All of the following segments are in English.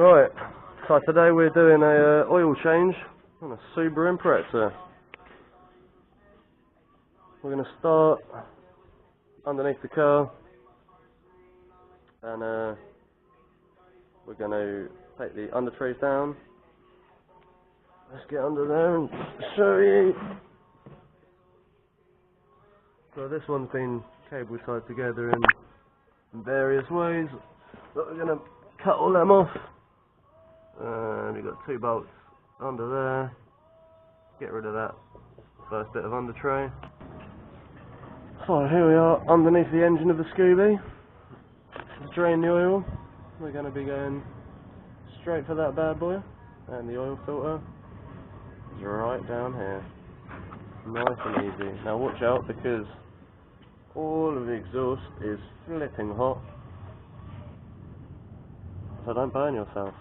Right, so today we're doing a oil change on a Subaru Impreza. We're going to start underneath the car and we're going to take the under trays down. Let's get under there and show you. So this one's been cable tied together in various ways, but we're going to cut all them off. And we've got 2 bolts under there. Get rid of that first bit of under tray. So here we are underneath the engine of the Scooby. Let's drain the oil. We're going to be going straight for that bad boy, and the oil filter is right down here. Nice and easy. Now watch out, because all of the exhaust is flipping hot, so don't burn yourself.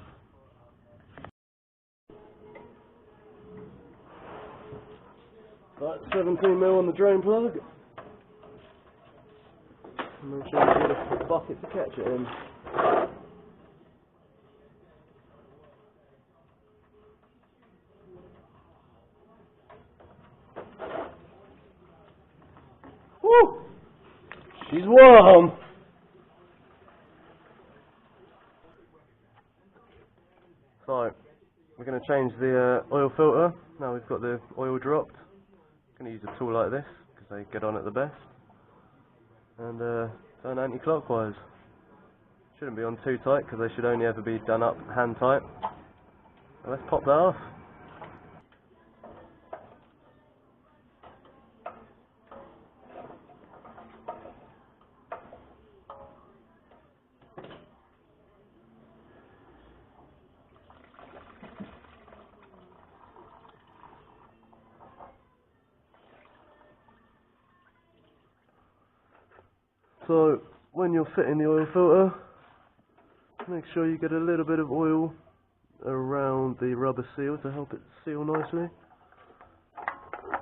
Right, 17mm on the drain plug. Make sure you get a bucket to catch it in. Woo! She's warm! So, we're going to change the oil filter. Now we've got the oil dropped. I'm going to use a tool like this because they get on it the best, and turn anti-clockwise. Shouldn't be on too tight because they should only ever be done up hand tight. So let's pop that off. So, when you're fitting the oil filter, make sure you get a little bit of oil around the rubber seal to help it seal nicely.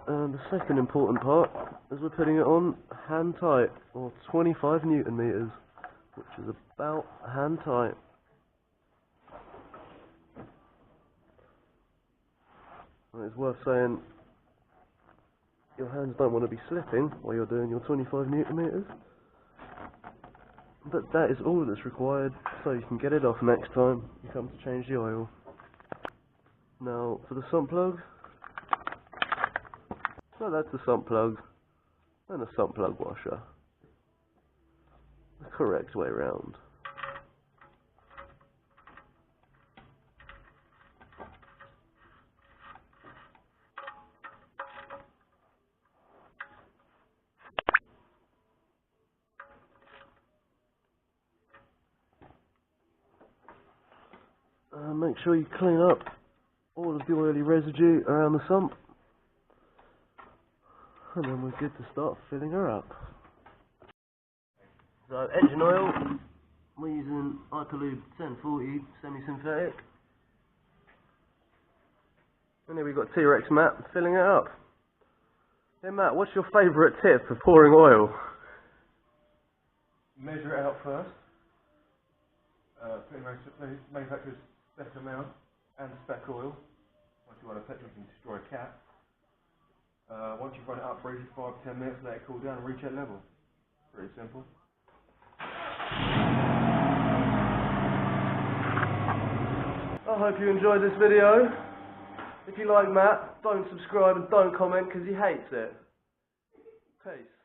And the second important part is we're putting it on hand tight, or 25 Newton meters, which is about hand tight. And it's worth saying, your hands don't want to be slipping while you're doing your 25 Newton meters. But that is all that's required, so you can get it off next time you come to change the oil. Now, for the sump plug. So that's the sump plug, and the sump plug washer. The correct way round. Make sure you clean up all of the oily residue around the sump, and then we're good to start filling her up. So engine oil, we're using Hyperlube 1040 semi-synthetic, and then we've got T-Rex Matt filling it up. Hey Matt, what's your favourite tip for pouring oil? Measure it out first. Manufacturer's spec amount and spec oil. Once you run a petrol, you can destroy a cat. Once you've run it up for 5 to 10 minutes, let it cool down and recheck level. Pretty simple. I hope you enjoyed this video. If you like Matt, don't subscribe and don't comment because he hates it. Peace.